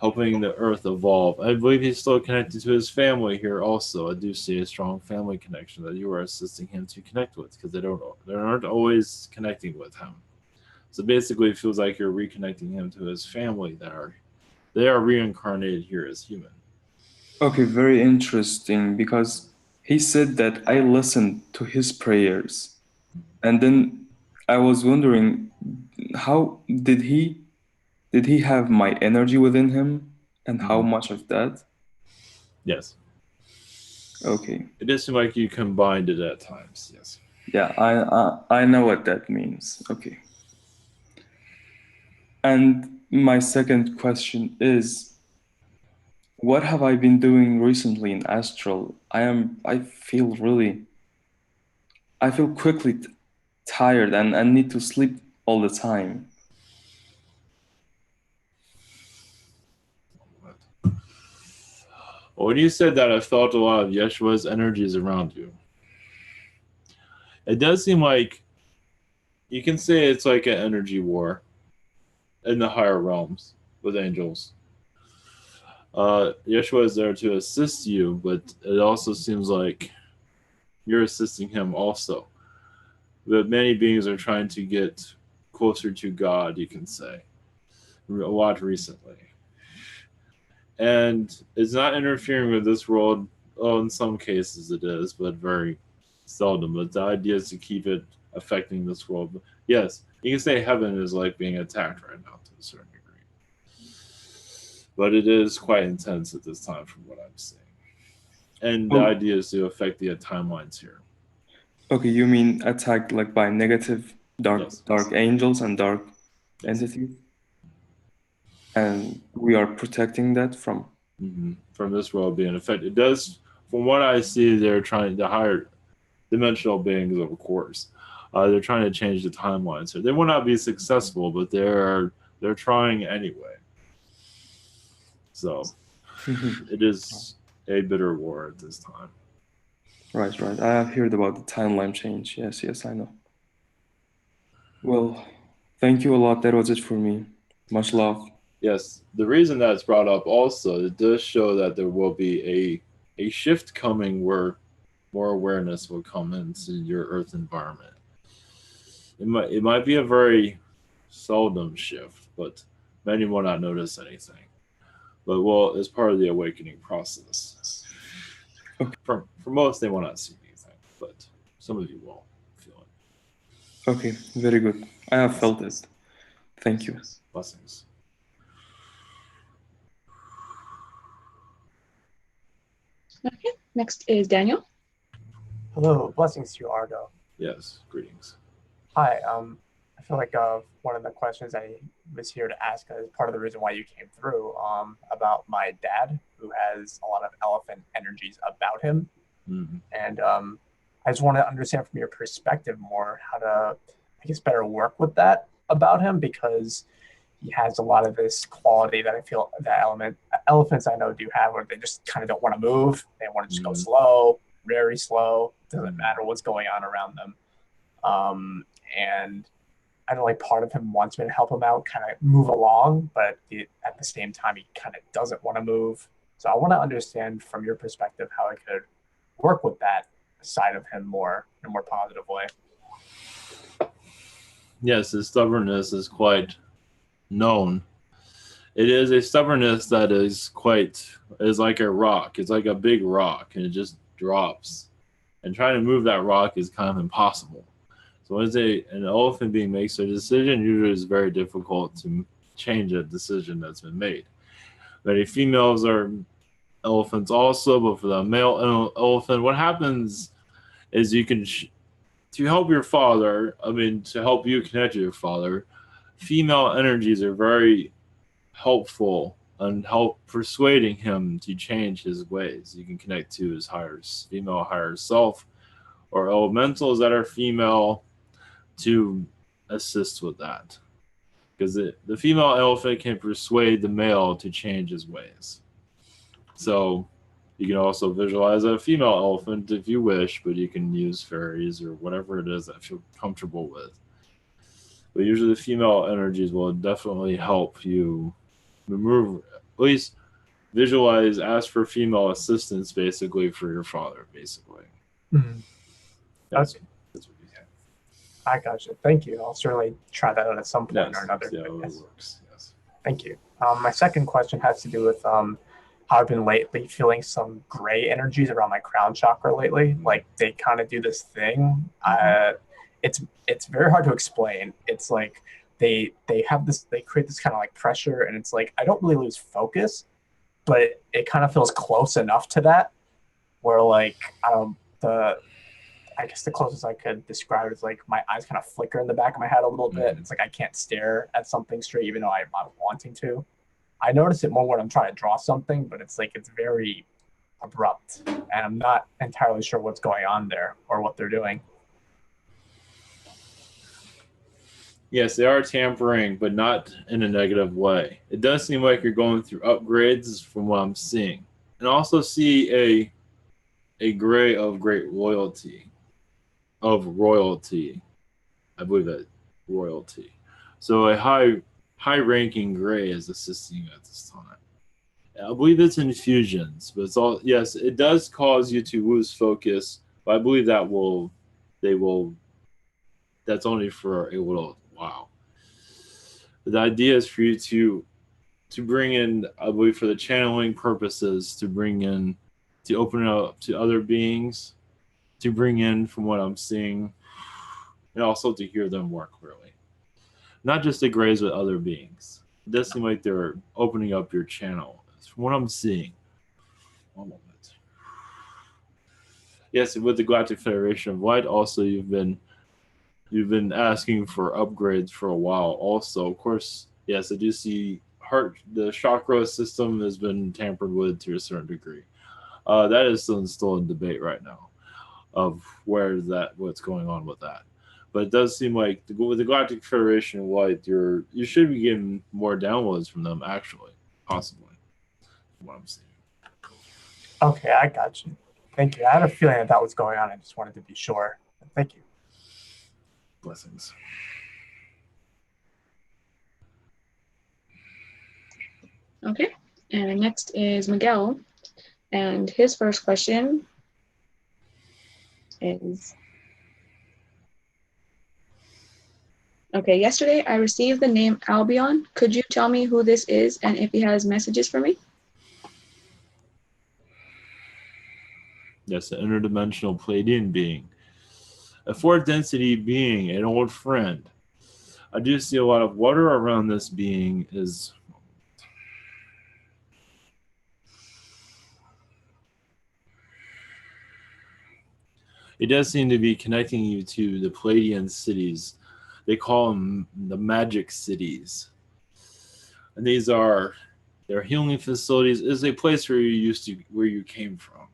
helping the Earth evolve. I believe he's still connected to his family here also. I do see a strong family connection that you are assisting him to connect with, because they aren't always connecting with him. So basically, it feels like you're reconnecting him to his family they are reincarnated here as human. Okay, very interesting, because he said that I listened to his prayers. And then I was wondering, how did he have my energy within him, and how much of that? Yes. Okay. It does seem like you combined it at times, yes. Yeah, I know what that means. Okay. And my second question is, what have I been doing recently in astral? I feel quickly tired and need to sleep all the time. Well, when you said that, I felt a lot of Yeshua's energies around you. It does seem like you can say it's like an energy war in the higher realms with angels. Yeshua is there to assist you, but it also seems like you're assisting him also. But many beings are trying to get closer to God, you can say, a lot recently. And it's not interfering with this world. Oh, in some cases it is, but very seldom. But the idea is to keep it affecting this world. But yes, you can say heaven is like being attacked right now to a certain degree. But it is quite intense at this time from what I'm seeing. And the idea is to affect the timelines here. Okay, you mean attacked like by negative dark angels and dark entities? And we are protecting that from this world being affected. It does, from what I see, they're trying to higher dimensional beings, of course. They're trying to change the timeline. So they will not be successful, but they're trying anyway. So it is a bitter war at this time. Right. I have heard about the timeline change. Yes, I know. Well, thank you a lot. That was it for me. Much love. Yes, the reason that's brought up also, it does show that there will be a shift coming where more awareness will come into your Earth environment. It might be a very seldom shift, but many will not notice anything. But as part of the awakening process. Okay. For most, they will not see anything, but some of you will feel it. Okay, very good. I have felt it. Thank you. Blessings. Okay, next is Daniel. Hello, blessings to you, Argo. Yes, greetings. Hi, I feel like one of the questions I was here to ask is part of the reason why you came through, about my dad, who has a lot of elephant energies about him. Mm-hmm. And I just want to understand from your perspective more how to, I guess, better work with that about him, because he has a lot of this quality that I feel that elephants I know do have, where they just kind of don't want to move. They want to just go slow, very slow. Doesn't matter what's going on around them. And I know like part of him wants me to help him out, kind of move along, but at the same time, he kind of doesn't want to move. So I want to understand from your perspective how I could work with that side of him more in a more positive way. Yes, his stubbornness is quite known. It is a stubbornness that is like a rock. It's like a big rock, and it just drops. And trying to move that rock is kind of impossible. So when an elephant being makes a decision, usually it's very difficult to change a decision that's been made. Many females are elephants also, but for the male elephant, what happens is you can, to help your father, to help you connect to your father, female energies are very helpful and help persuading him to change his ways. You can connect to his female higher self or elementals that are female to assist with that. Because the female elephant can persuade the male to change his ways. So you can also visualize a female elephant if you wish, but you can use fairies or whatever it is that you feel comfortable with. But usually the female energies will definitely help you remove, at least visualize, ask for female assistance basically for your father, basically. Mhm. That's Okay. what you have. I gotcha. Thank you. I'll certainly try that out at some point Yes, or another. see how it works. Yes. Thank you. My second question has to do with how I've been lately feeling some gray energies around my crown chakra lately. Like they kind of do this thing. It's very hard to explain. It's like they create this kind of like pressure, and it's like I don't really lose focus, but it kind of feels close enough to that where like I guess the closest I could describe it is like my eyes kind of flicker in the back of my head a little bit. It's like I can't stare at something straight, even though I'm wanting to. I notice it more when I'm trying to draw something, but it's like it's very abrupt, and I'm not entirely sure what's going on there or what they're doing. Yes, they are tampering, but not in a negative way. It does seem like you're going through upgrades from what I'm seeing. And I also see a gray of great loyalty, of royalty. I believe that royalty. So a high-ranking gray is assisting you at this time. I believe it's infusions, but it's all, yes, it does cause you to lose focus, but I believe that's only for a little while. But the idea is for you to bring in, I believe for the channeling purposes, to open it up to other beings, to bring in from what I'm seeing, and also to hear them more clearly. Not just to graze with other beings. It does seem like they're opening up your channel. From what I'm seeing. One moment. Yes, with the Galactic Federation of Light, also you've been asking for upgrades for a while. Also, of course, yes, I do see the chakra system has been tampered with to a certain degree. That is still in debate right now of what's going on with that. But it does seem like with the Galactic Federation of Light, you should be getting more downloads from them, actually, possibly. From what I'm seeing. Okay, I got you. Thank you. I had a feeling that was going on. I just wanted to be sure. Thank you. Blessings. Okay, and next is Miguel, and his first question is, okay, yesterday I received the name Albion. Could you tell me who this is and if he has messages for me? Yes, an interdimensional Pleiadian being. A fourth density being, an old friend. I do see a lot of water around this being is... It does seem to be connecting you to the Pleiadian cities. They call them the magic cities. And they're healing facilities. It's a place where you came from.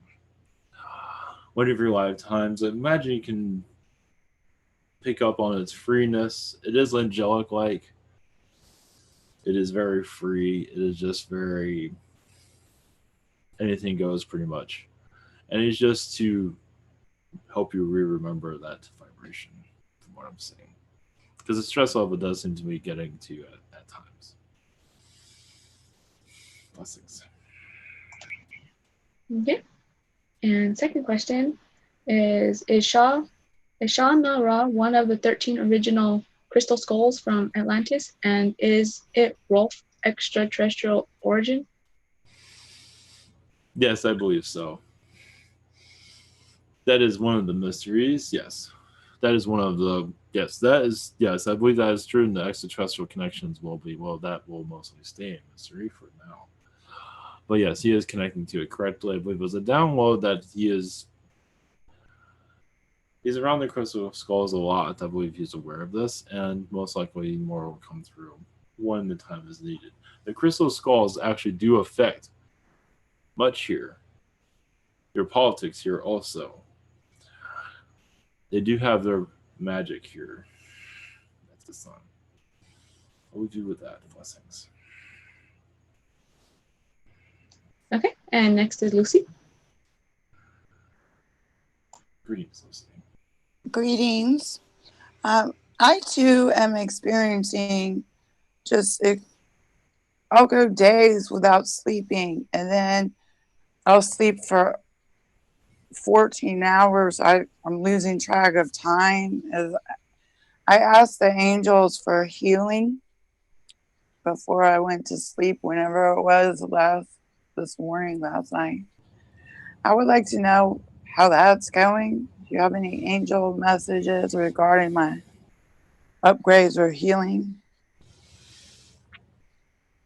One of your lifetimes. I imagine you can pick up on its freeness. It is angelic-like. It is very free. It is just very... anything goes, pretty much. And it's just to help you remember that vibration, from what I'm seeing. Because the stress level does seem to be getting to you at times. Blessings. Okay. And second question is Shah Na-Ra one of the 13 original crystal skulls from Atlantis? And is it Rolf extraterrestrial origin? Yes, I believe so. That is one of the mysteries, yes. That is one of the... Yes, I believe that is true, and the extraterrestrial connections that will mostly stay a mystery for now. But yes, he is connecting to it correctly. I believe it was a download that he is He's around the crystal skulls a lot. I believe he's aware of this, and most likely more will come through when the time is needed. The crystal skulls actually do affect much here. Your politics here also. They do have their magic here. That's the sun. What would you do with that? Blessings. Okay, and next is Lucy. Greetings, Lucy. Greetings. I too am experiencing I'll go days without sleeping, and then I'll sleep for 14 hours. I'm losing track of time. As I asked the angels for healing before I went to sleep, whenever it was last night. I would like to know how that's going. Do you have any angel messages regarding my upgrades or healing?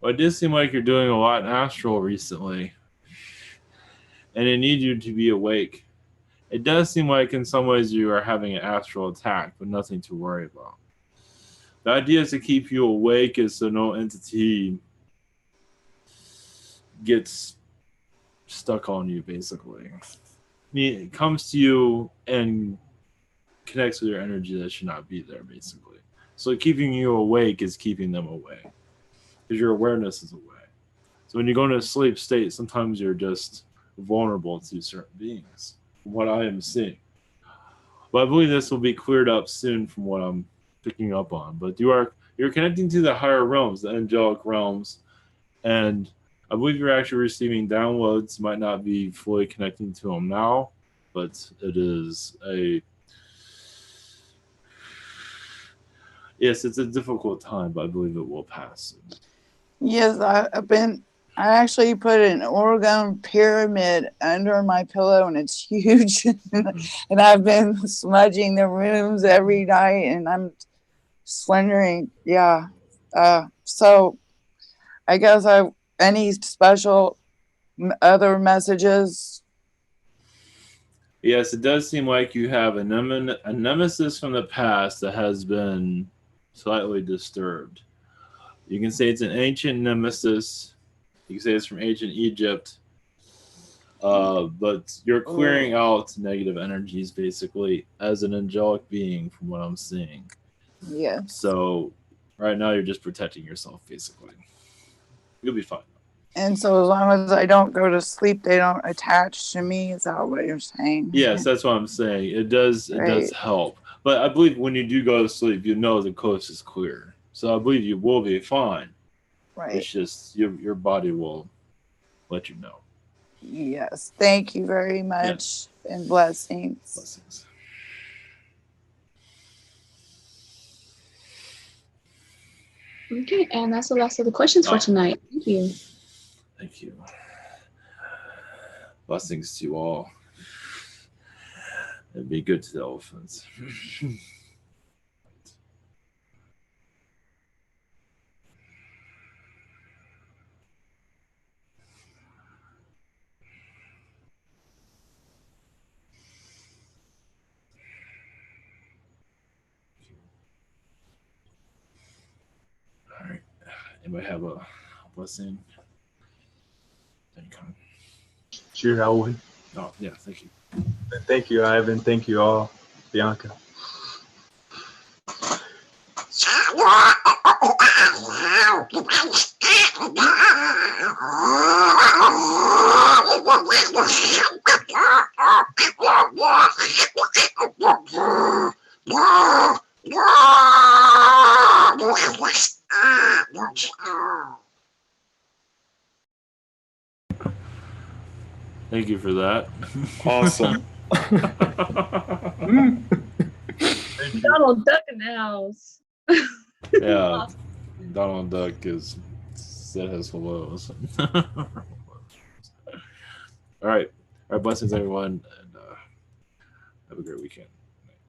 Well, it does seem like you're doing a lot in astral recently, and it needs you to be awake. It does seem like in some ways you are having an astral attack, but nothing to worry about. The idea is to keep you awake is so no entity gets stuck on you, basically. I mean, it comes to you and connects with your energy that should not be there, basically. So keeping you awake is keeping them away, because your awareness is away. So when you go into a sleep state, sometimes you're just vulnerable to certain beings, from what I am seeing. But I believe this will be cleared up soon from what I'm picking up on. But you're connecting to the higher realms, the angelic realms, and I believe you're actually receiving downloads. You might not be fully connecting to them now, but it is yes, it's a difficult time, but I believe it will pass soon. Yes, I actually put an Argon pyramid under my pillow, and it's huge. And I've been smudging the rooms every night, and I'm just wondering, yeah. So I guess any special other messages? Yes, it does seem like you have a nemesis from the past that has been slightly disturbed. You can say it's an ancient nemesis. You can say it's from ancient Egypt. But you're clearing out negative energies, basically, as an angelic being, from what I'm seeing. Yeah. So right now you're just protecting yourself, basically. You'll be fine. And so as long as I don't go to sleep, they don't attach to me. Is that what you're saying? Yes, that's what I'm saying. It does help. But I believe when you do go to sleep, you know the coast is clear. So I believe you will be fine. Right. It's just your body will let you know. Yes. Thank you very much. Yes. And blessings. Blessings. Okay, and that's the last of the questions for tonight. Thank you. Thank you. Blessings to you all. And be good to the elephants. All right. Anybody have a blessing? Sure, I would. Oh, yeah, thank you. Thank you, Ivan. Thank you all, Bianca. Thank you for that. Awesome. Donald Duck in the house. Yeah, Donald Duck said his hellos. All right, blessings everyone, and have a great weekend.